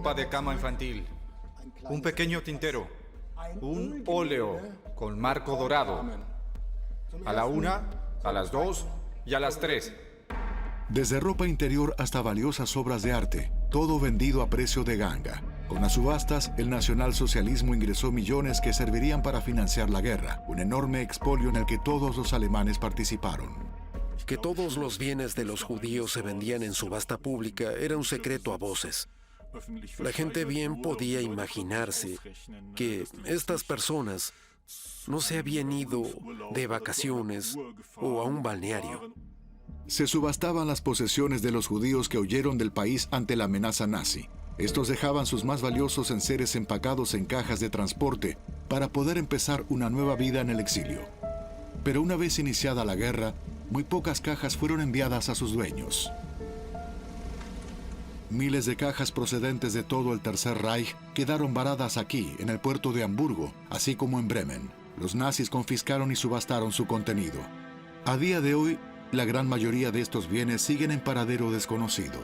ropa de cama infantil, un pequeño tintero, un óleo con marco dorado, a la 1, a las 2 y a las 3. Desde ropa interior hasta valiosas obras de arte, todo vendido a precio de ganga. Con las subastas, el nacionalsocialismo ingresó millones que servirían para financiar la guerra, un enorme expolio en el que todos los alemanes participaron. Que todos los bienes de los judíos se vendían en subasta pública era un secreto a voces. La gente bien podía imaginarse que estas personas no se habían ido de vacaciones o a un balneario. Se subastaban las posesiones de los judíos que huyeron del país ante la amenaza nazi. Estos dejaban sus más valiosos enseres empacados en cajas de transporte para poder empezar una nueva vida en el exilio. Pero una vez iniciada la guerra, muy pocas cajas fueron enviadas a sus dueños. Miles de cajas procedentes de todo el Tercer Reich quedaron varadas aquí, en el puerto de Hamburgo, así como en Bremen. Los nazis confiscaron y subastaron su contenido. A día de hoy, la gran mayoría de estos bienes siguen en paradero desconocido.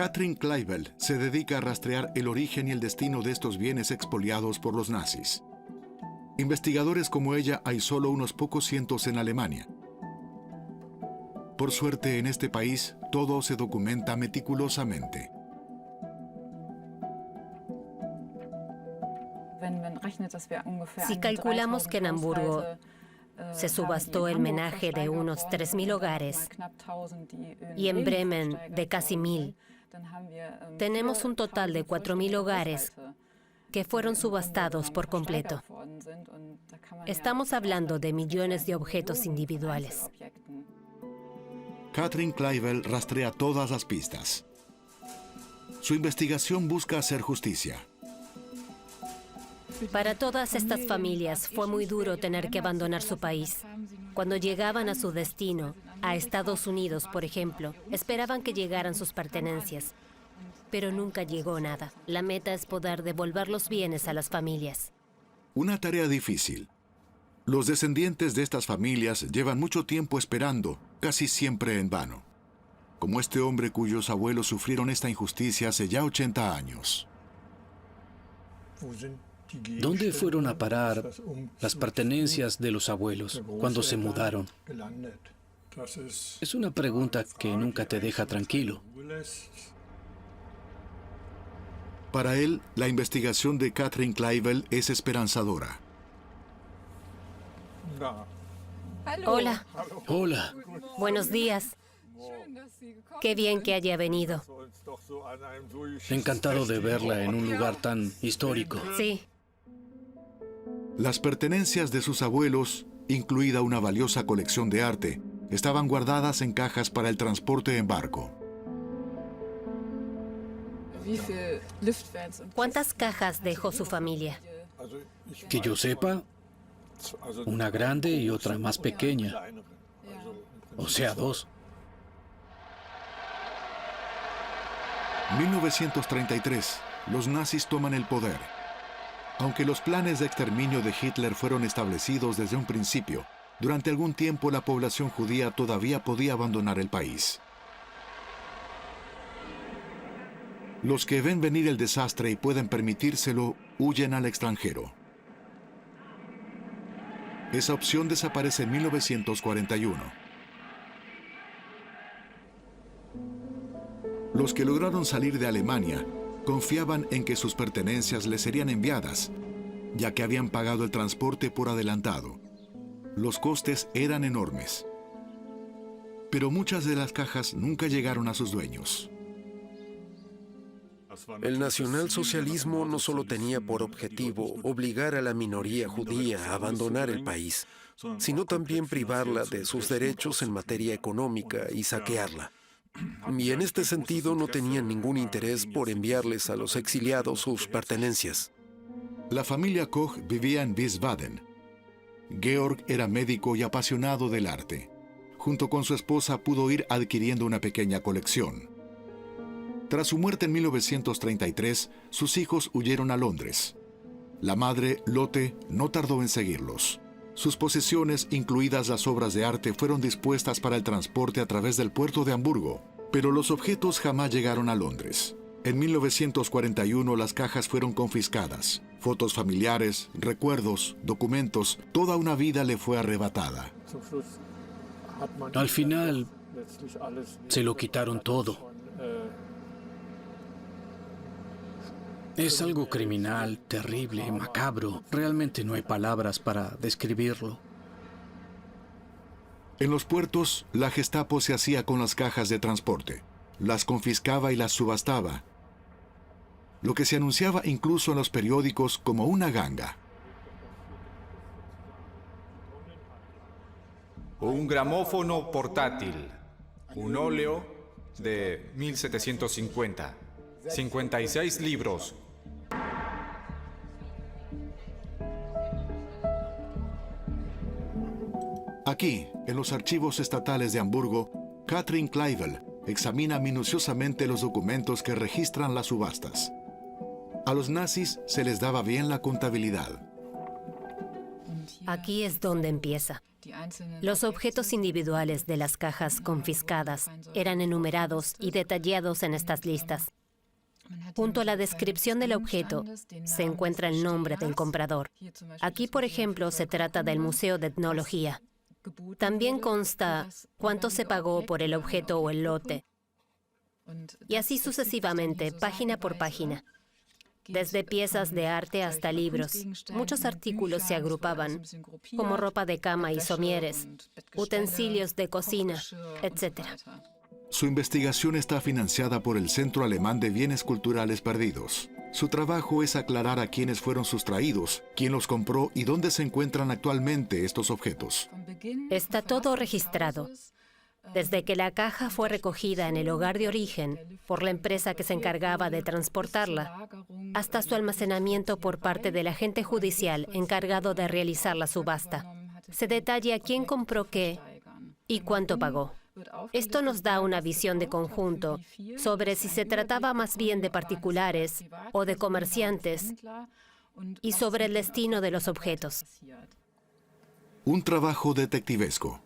Katrin Kleibel se dedica a rastrear el origen y el destino de estos bienes expoliados por los nazis. Investigadores como ella hay solo unos pocos cientos en Alemania. Por suerte, en este país, todo se documenta meticulosamente. Si calculamos que en Hamburgo se subastó el menaje de unos 3.000 hogares y en Bremen de casi 1.000, tenemos un total de 4.000 hogares que fueron subastados por completo. Estamos hablando de millones de objetos individuales. Katrin Kleibel rastrea todas las pistas. Su investigación busca hacer justicia. Para todas estas familias fue muy duro tener que abandonar su país. Cuando llegaban a su destino, a Estados Unidos, por ejemplo, esperaban que llegaran sus pertenencias, pero nunca llegó nada. La meta es poder devolver los bienes a las familias. Una tarea difícil. Los descendientes de estas familias llevan mucho tiempo esperando, casi siempre en vano. Como este hombre cuyos abuelos sufrieron esta injusticia hace ya 80 años. ¿Dónde fueron a parar las pertenencias de los abuelos cuando se mudaron? Es una pregunta que nunca te deja tranquilo. Para él, la investigación de Katrin Kleibel es esperanzadora. Hola. Hola. Buenos días. Qué bien que haya venido. Encantado de verla en un lugar tan histórico. Sí. Las pertenencias de sus abuelos, incluida una valiosa colección de arte, estaban guardadas en cajas para el transporte en barco. ¿Cuántas cajas dejó su familia? Que yo sepa, una grande y otra más pequeña. O sea, 2. 1933, los nazis toman el poder. Aunque los planes de exterminio de Hitler fueron establecidos desde un principio, durante algún tiempo la población judía todavía podía abandonar el país. Los que ven venir el desastre y pueden permitírselo, huyen al extranjero. Esa opción desaparece en 1941. Los que lograron salir de Alemania confiaban en que sus pertenencias les serían enviadas, ya que habían pagado el transporte por adelantado. Los costes eran enormes. Pero muchas de las cajas nunca llegaron a sus dueños. El nacionalsocialismo no solo tenía por objetivo obligar a la minoría judía a abandonar el país, sino también privarla de sus derechos en materia económica y saquearla. Y en este sentido no tenían ningún interés por enviarles a los exiliados sus pertenencias. La familia Koch vivía en Wiesbaden. Georg era médico y apasionado del arte. junto con su esposa, pudo ir adquiriendo una pequeña colección. Tras su muerte en 1933, sus hijos huyeron a Londres. La madre, Lotte, no tardó en seguirlos. Sus posesiones, incluidas las obras de arte, fueron dispuestas para el transporte a través del puerto de Hamburgo, pero los objetos jamás llegaron a Londres. En 1941 las cajas fueron confiscadas. Fotos familiares, recuerdos, documentos, toda una vida le fue arrebatada. Al final, se lo quitaron todo. Es algo criminal, terrible, macabro. Realmente no hay palabras para describirlo. En los puertos, la Gestapo se hacía con las cajas de transporte. Las confiscaba y las subastaba, lo que se anunciaba incluso en los periódicos como una ganga. Un gramófono portátil, un óleo de 1750, 56 libros. Aquí, en los archivos estatales de Hamburgo, Katrin Kleivel examina minuciosamente los documentos que registran las subastas. A los nazis se les daba bien la contabilidad. Aquí es donde empieza. Los objetos individuales de las cajas confiscadas eran enumerados y detallados en estas listas. Junto a la descripción del objeto se encuentra el nombre del comprador. Aquí, por ejemplo, se trata del Museo de Etnología. También consta cuánto se pagó por el objeto o el lote. Y así sucesivamente, página por página. Desde piezas de arte hasta libros, muchos artículos se agrupaban, como ropa de cama y somieres, utensilios de cocina, etc. Su investigación está financiada por el Centro Alemán de Bienes Culturales Perdidos. Su trabajo es aclarar a quiénes fueron sustraídos, quién los compró y dónde se encuentran actualmente estos objetos. Está todo registrado. Desde que la caja fue recogida en el hogar de origen por la empresa que se encargaba de transportarla, hasta su almacenamiento por parte del agente judicial encargado de realizar la subasta. Se detalla quién compró qué y cuánto pagó. Esto nos da una visión de conjunto sobre si se trataba más bien de particulares o de comerciantes y sobre el destino de los objetos. Un trabajo detectivesco.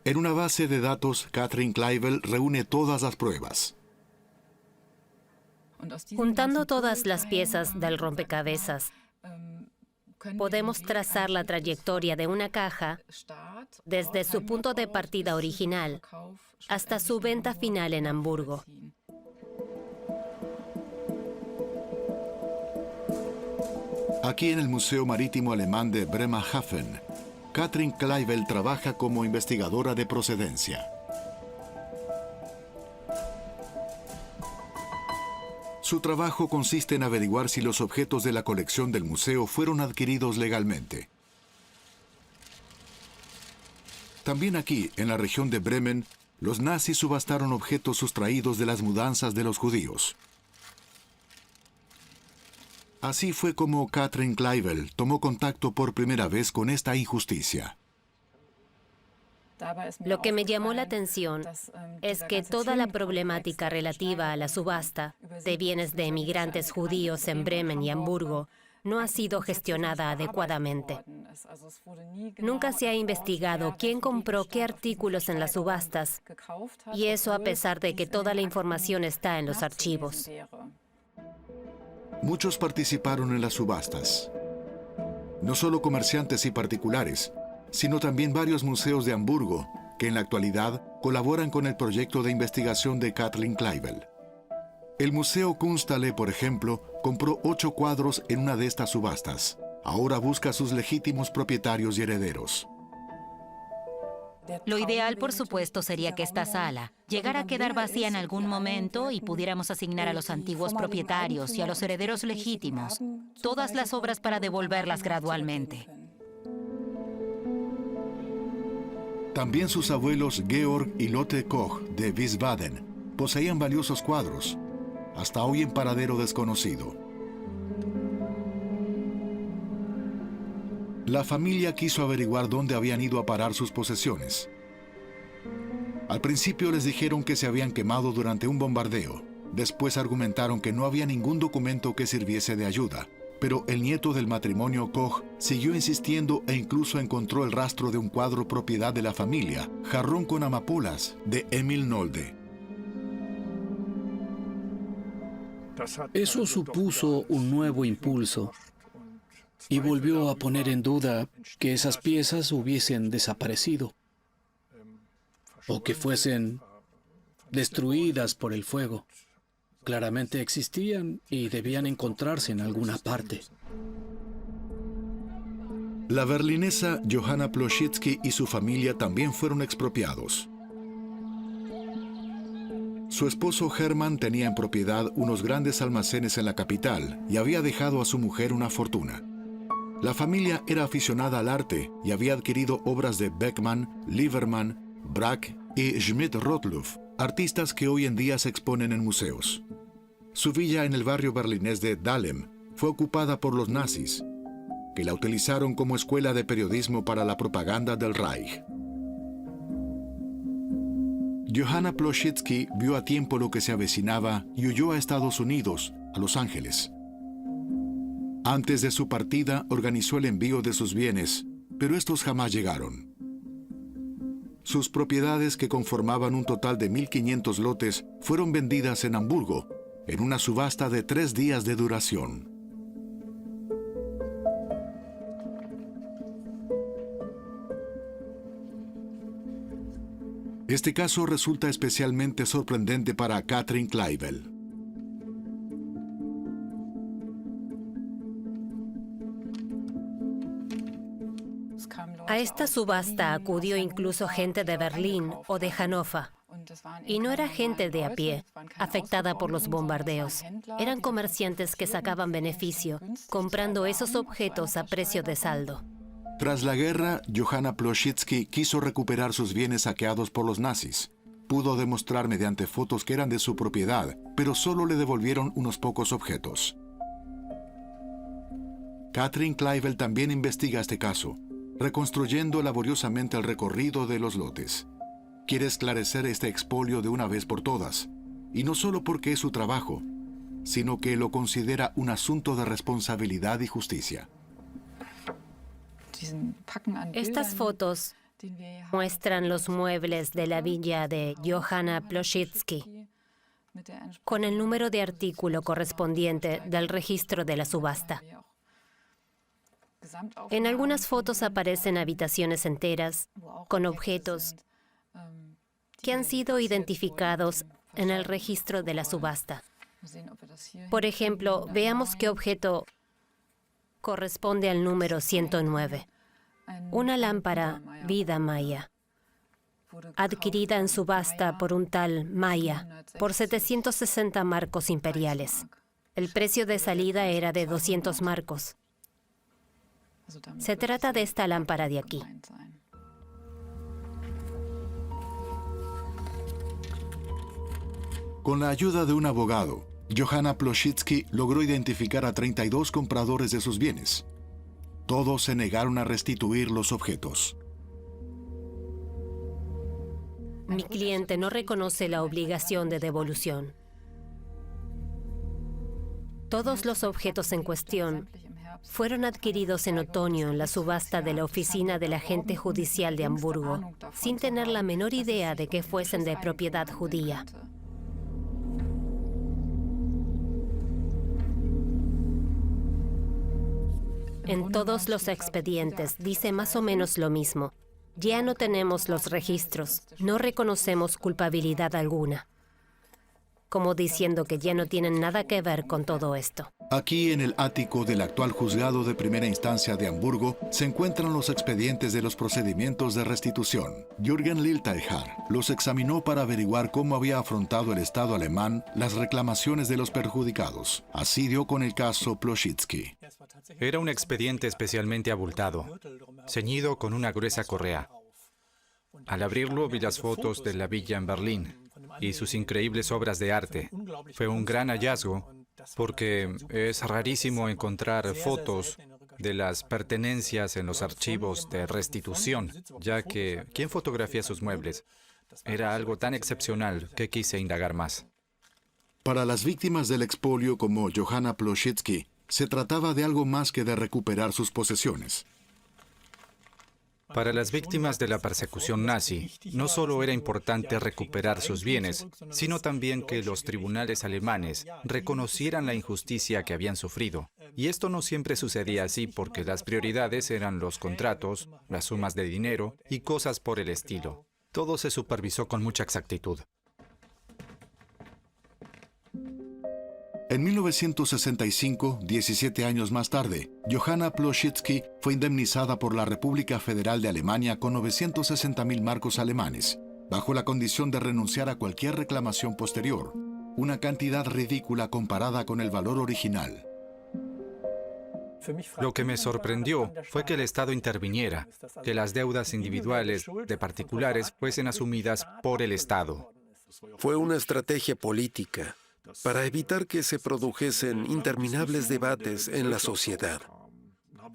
En una base de datos, Katrin Kleivel reúne todas las pruebas. Juntando todas las piezas del rompecabezas, podemos trazar la trayectoria de una caja desde su punto de partida original hasta su venta final en Hamburgo. Aquí en el Museo Marítimo Alemán de Bremerhaven, Katrin Kleivel trabaja como investigadora de procedencia. Su trabajo consiste en averiguar si los objetos de la colección del museo fueron adquiridos legalmente. También aquí, en la región de Bremen, los nazis subastaron objetos sustraídos de las mudanzas de los judíos. Así fue como Katrin Kleivel tomó contacto por primera vez con esta injusticia. Lo que me llamó la atención es que toda la problemática relativa a la subasta de bienes de emigrantes judíos en Bremen y Hamburgo no ha sido gestionada adecuadamente. Nunca se ha investigado quién compró qué artículos en las subastas, y eso a pesar de que toda la información está en los archivos. Muchos participaron en las subastas. No solo comerciantes y particulares, sino también varios museos de Hamburgo, que en la actualidad colaboran con el proyecto de investigación de Katrin Kleivel. El Museo Kunsthalle, por ejemplo, compró 8 cuadros en una de estas subastas. Ahora busca a sus legítimos propietarios y herederos. Lo ideal, por supuesto, sería que esta sala llegara a quedar vacía en algún momento y pudiéramos asignar a los antiguos propietarios y a los herederos legítimos todas las obras para devolverlas gradualmente. También sus abuelos Georg y Lotte Koch de Wiesbaden poseían valiosos cuadros, hasta hoy en paradero desconocido. La familia quiso averiguar dónde habían ido a parar sus posesiones. Al principio les dijeron que se habían quemado durante un bombardeo. Después argumentaron que no había ningún documento que sirviese de ayuda. Pero el nieto del matrimonio Koch siguió insistiendo e incluso encontró el rastro de un cuadro propiedad de la familia, Jarrón con amapolas, de Emil Nolde. Eso supuso un nuevo impulso y volvió a poner en duda que esas piezas hubiesen desaparecido o que fuesen destruidas por el fuego. Claramente existían y debían encontrarse en alguna parte. La berlinesa Johanna Ploshitsky y su familia también fueron expropiados. Su esposo Hermann tenía en propiedad unos grandes almacenes en la capital y había dejado a su mujer una fortuna. La familia era aficionada al arte y había adquirido obras de Beckmann, Liebermann, Braque y Schmidt-Rottluff, artistas que hoy en día se exponen en museos. Su villa en el barrio berlinés de Dahlem fue ocupada por los nazis, que la utilizaron como escuela de periodismo para la propaganda del Reich. Johanna Ploshitsky vio a tiempo lo que se avecinaba y huyó a Estados Unidos, a Los Ángeles. Antes de su partida, organizó el envío de sus bienes, pero estos jamás llegaron. Sus propiedades, que conformaban un total de 1.500 lotes, fueron vendidas en Hamburgo, en una subasta de 3 días de duración. Este caso resulta especialmente sorprendente para Katrin Kleibel. A esta subasta acudió incluso gente de Berlín o de Hannover. Y no era gente de a pie, afectada por los bombardeos. Eran comerciantes que sacaban beneficio, comprando esos objetos a precio de saldo. Tras la guerra, Johanna Ploshitsky quiso recuperar sus bienes saqueados por los nazis. Pudo demostrar mediante fotos que eran de su propiedad, pero solo le devolvieron unos pocos objetos. Katrin Kleibel también investiga este caso, reconstruyendo laboriosamente el recorrido de los lotes. Quiere esclarecer este expolio de una vez por todas, y no solo porque es su trabajo, sino que lo considera un asunto de responsabilidad y justicia. Estas fotos muestran los muebles de la villa de Johanna Ploshitsky, con el número de artículo correspondiente del registro de la subasta. En algunas fotos aparecen habitaciones enteras, con objetos que han sido identificados en el registro de la subasta. Por ejemplo, veamos qué objeto corresponde al número 109. Una lámpara Vida Maya, adquirida en subasta por un tal Maya por 760 marcos imperiales. El precio de salida era de 200 marcos. Se trata de esta lámpara de aquí. Con la ayuda de un abogado, Johanna Ploshitsky logró identificar a 32 compradores de sus bienes. Todos se negaron a restituir los objetos. Mi cliente no reconoce la obligación de devolución. Todos los objetos en cuestión fueron adquiridos en otoño en la subasta de la oficina del agente judicial de Hamburgo, sin tener la menor idea de que fuesen de propiedad judía. En todos los expedientes dice más o menos lo mismo. Ya no tenemos los registros, no reconocemos culpabilidad alguna. Como diciendo que ya no tienen nada que ver con todo esto. Aquí, en el ático del actual juzgado de primera instancia de Hamburgo, se encuentran los expedientes de los procedimientos de restitución. Jürgen Lilteichar los examinó para averiguar cómo había afrontado el Estado alemán las reclamaciones de los perjudicados. Así dio con el caso Ploshitsky. Era un expediente especialmente abultado, ceñido con una gruesa correa. Al abrirlo vi las fotos de la villa en Berlín y sus increíbles obras de arte. Fue un gran hallazgo porque es rarísimo encontrar fotos de las pertenencias en los archivos de restitución, ya que ¿quién fotografía sus muebles? Era algo tan excepcional que quise indagar más. Para las víctimas del expolio como Johanna Ploshitsky, se trataba de algo más que de recuperar sus posesiones. Para las víctimas de la persecución nazi, no solo era importante recuperar sus bienes, sino también que los tribunales alemanes reconocieran la injusticia que habían sufrido. Y esto no siempre sucedía así porque las prioridades eran los contratos, las sumas de dinero y cosas por el estilo. Todo se supervisó con mucha exactitud. En 1965, 17 años más tarde, Johanna Ploshitsky fue indemnizada por la República Federal de Alemania con 960.000 marcos alemanes, bajo la condición de renunciar a cualquier reclamación posterior, una cantidad ridícula comparada con el valor original. Lo que me sorprendió fue que el Estado interviniera, que las deudas individuales de particulares fuesen asumidas por el Estado. Fue una estrategia política para evitar que se produjesen interminables debates en la sociedad.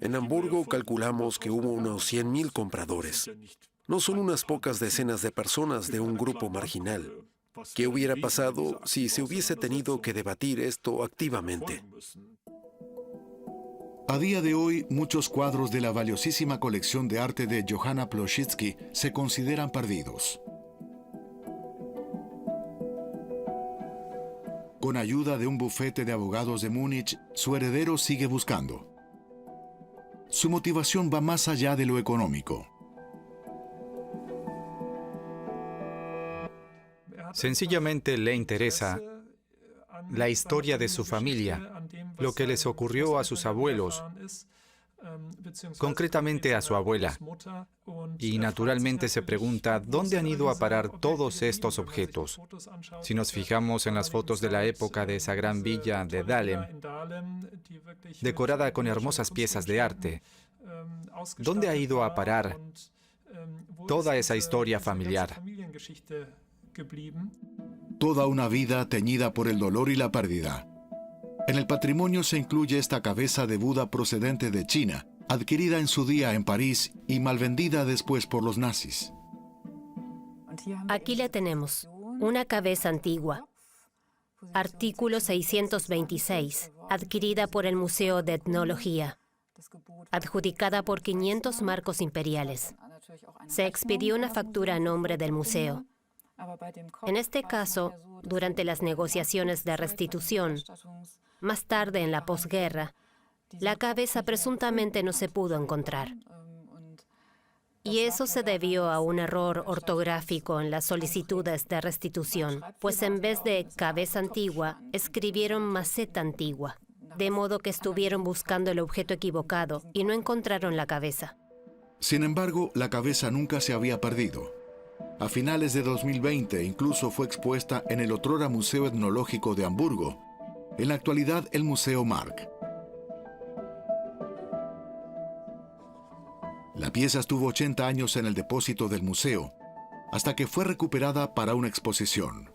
En Hamburgo calculamos que hubo unos 100.000 compradores. No son unas pocas decenas de personas de un grupo marginal. ¿Qué hubiera pasado si se hubiese tenido que debatir esto activamente? A día de hoy, muchos cuadros de la valiosísima colección de arte de Johanna Ploshitsky se consideran perdidos. Con ayuda de un bufete de abogados de Múnich, su heredero sigue buscando. Su motivación va más allá de lo económico. Sencillamente le interesa la historia de su familia, lo que les ocurrió a sus abuelos, concretamente a su abuela. Y naturalmente se pregunta, ¿dónde han ido a parar todos estos objetos? Si nos fijamos en las fotos de la época de esa gran villa de Dahlem, decorada con hermosas piezas de arte, ¿dónde ha ido a parar toda esa historia familiar? Toda una vida teñida por el dolor y la pérdida. En el patrimonio se incluye esta cabeza de Buda procedente de China, adquirida en su día en París y malvendida después por los nazis. Aquí la tenemos, una cabeza antigua. Artículo 626, adquirida por el Museo de Etnología, adjudicada por 500 marcos imperiales. Se expidió una factura a nombre del museo. En este caso, durante las negociaciones de restitución, más tarde en la posguerra, la cabeza presuntamente no se pudo encontrar. Y eso se debió a un error ortográfico en las solicitudes de restitución, pues en vez de cabeza antigua, escribieron maceta antigua, de modo que estuvieron buscando el objeto equivocado y no encontraron la cabeza. Sin embargo, la cabeza nunca se había perdido. A finales de 2020 incluso fue expuesta en el otrora Museo Etnológico de Hamburgo, en la actualidad el Museo Mark. La pieza estuvo 80 años en el depósito del museo, hasta que fue recuperada para una exposición.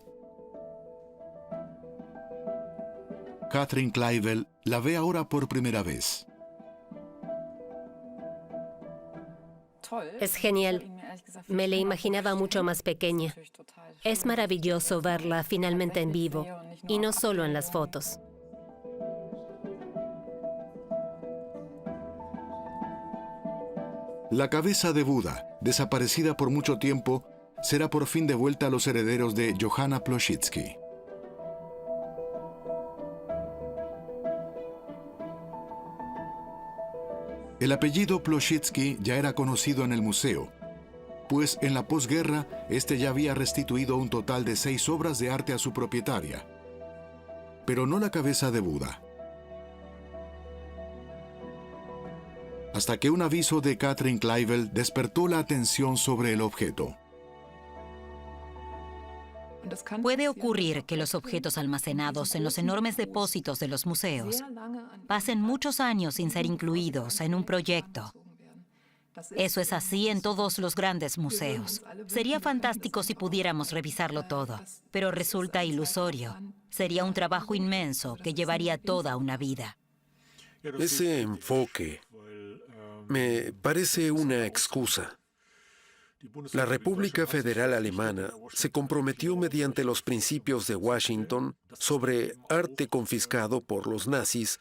Katrin Kleivel la ve ahora por primera vez. Es genial. Me la imaginaba mucho más pequeña. Es maravilloso verla finalmente en vivo, y no solo en las fotos. La cabeza de Buda, desaparecida por mucho tiempo, será por fin devuelta a los herederos de Johanna Ploshitsky. El apellido Ploshitsky ya era conocido en el museo, pues en la posguerra este ya había restituido un total de 6 obras de arte a su propietaria, pero no la cabeza de Buda. Hasta que un aviso de Katrin Kleivel despertó la atención sobre el objeto. Puede ocurrir que los objetos almacenados en los enormes depósitos de los museos pasen muchos años sin ser incluidos en un proyecto. Eso es así en todos los grandes museos. Sería fantástico si pudiéramos revisarlo todo, pero resulta ilusorio. Sería un trabajo inmenso que llevaría toda una vida. Ese enfoque me parece una excusa. La República Federal Alemana se comprometió mediante los principios de Washington sobre arte confiscado por los nazis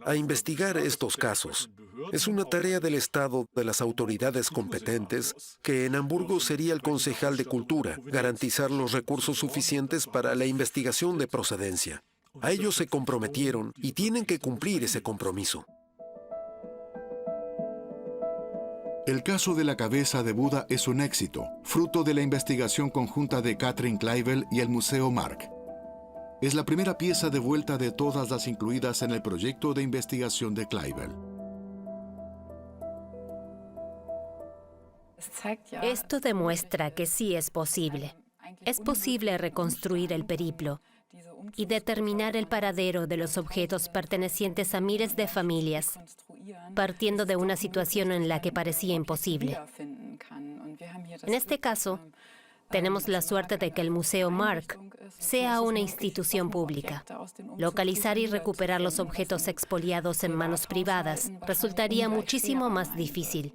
a investigar estos casos. Es una tarea del Estado, de las autoridades competentes, que en Hamburgo sería el concejal de Cultura, garantizar los recursos suficientes para la investigación de procedencia. A ellos se comprometieron y tienen que cumplir ese compromiso. El caso de la cabeza de Buda es un éxito, fruto de la investigación conjunta de Kathrin Kleivel y el Museo Mark. Es la primera pieza de vuelta de todas las incluidas en el proyecto de investigación de Kleivel. Esto demuestra que sí es posible. Es posible reconstruir el periplo y determinar el paradero de los objetos pertenecientes a miles de familias, partiendo de una situación en la que parecía imposible. En este caso, tenemos la suerte de que el Museo Mark sea una institución pública. Localizar y recuperar los objetos expoliados en manos privadas resultaría muchísimo más difícil.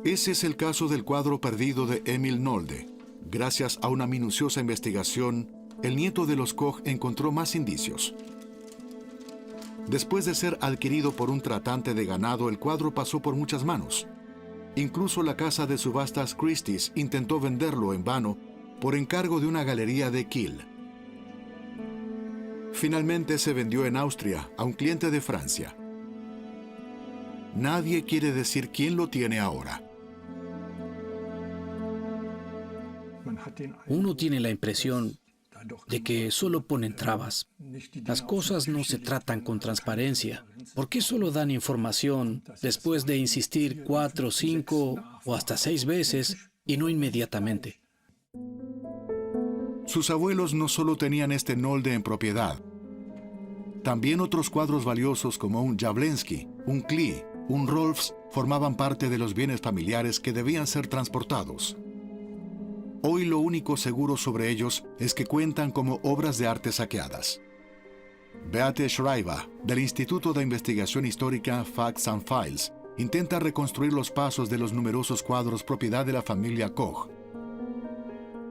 Ese es el caso del cuadro perdido de Emil Nolde. Gracias a una minuciosa investigación, el nieto de los Koch encontró más indicios. Después de ser adquirido por un tratante de ganado, el cuadro pasó por muchas manos. Incluso la casa de subastas Christie's intentó venderlo en vano por encargo de una galería de Kiel. Finalmente se vendió en Austria a un cliente de Francia. Nadie quiere decir quién lo tiene ahora. Uno tiene la impresión de que solo ponen trabas. Las cosas no se tratan con transparencia. ¿Por qué solo dan información después de insistir 4, 5 o hasta 6 veces y no inmediatamente? Sus abuelos no solo tenían este Nolde en propiedad. También otros cuadros valiosos como un Jablensky, un Klee, un Rolfs formaban parte de los bienes familiares que debían ser transportados. Hoy lo único seguro sobre ellos es que cuentan como obras de arte saqueadas. Beate Schreiber, del Instituto de Investigación Histórica Facts and Files, intenta reconstruir los pasos de los numerosos cuadros propiedad de la familia Koch.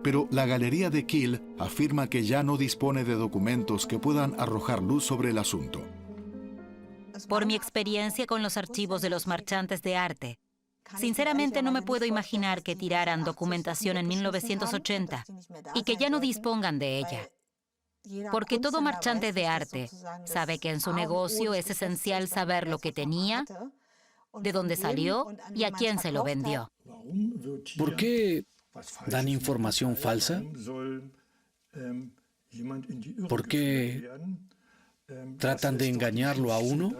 Pero la Galería de Kiel afirma que ya no dispone de documentos que puedan arrojar luz sobre el asunto. Por mi experiencia con los archivos de los marchantes de arte, sinceramente no me puedo imaginar que tiraran documentación en 1980 y que ya no dispongan de ella. Porque todo marchante de arte sabe que en su negocio es esencial saber lo que tenía, de dónde salió y a quién se lo vendió. ¿Por qué dan información falsa? ¿Por qué tratan de engañarlo a uno?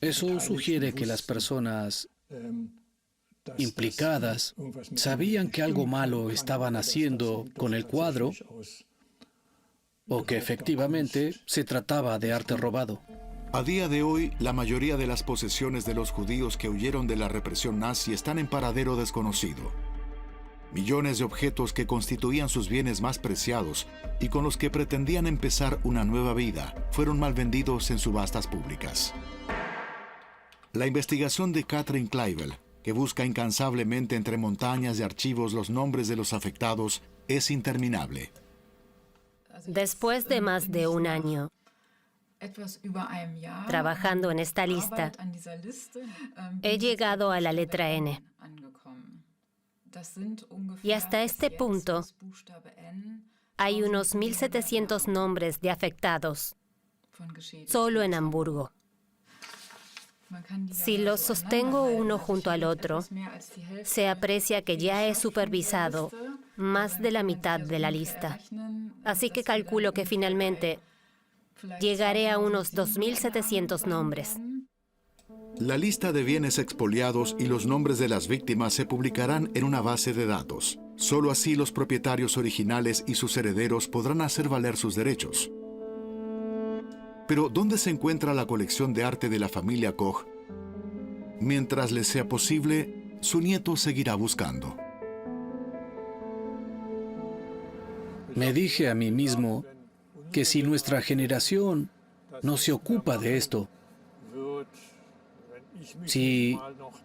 Eso sugiere que las personas implicadas sabían que algo malo estaban haciendo con el cuadro o que efectivamente se trataba de arte robado. A día de hoy, la mayoría de las posesiones de los judíos que huyeron de la represión nazi están en paradero desconocido. Millones de objetos que constituían sus bienes más preciados y con los que pretendían empezar una nueva vida fueron mal vendidos en subastas públicas. La investigación de Kathrin Kleivel, que busca incansablemente entre montañas de archivos los nombres de los afectados, es interminable. Después de más de un año trabajando en esta lista, he llegado a la letra N. Y hasta este punto, hay unos 1.700 nombres de afectados, solo en Hamburgo. Si los sostengo uno junto al otro, se aprecia que ya he supervisado más de la mitad de la lista. Así que calculo que finalmente llegaré a unos 2.700 nombres. La lista de bienes expoliados y los nombres de las víctimas se publicarán en una base de datos. Solo así los propietarios originales y sus herederos podrán hacer valer sus derechos. Pero, ¿dónde se encuentra la colección de arte de la familia Koch? Mientras les sea posible, su nieto seguirá buscando. Me dije a mí mismo que si nuestra generación no se ocupa de esto, Si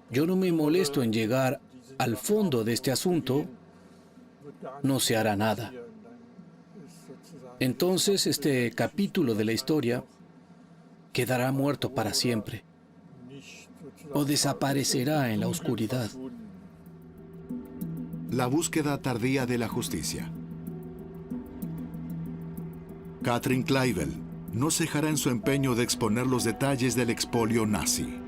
yo no me molesto en llegar al fondo de este asunto, no se hará nada. Entonces este capítulo de la historia quedará muerto para siempre o desaparecerá en la oscuridad. La búsqueda tardía de la justicia. Katrin Kleibel no cejará en su empeño de exponer los detalles del expolio nazi.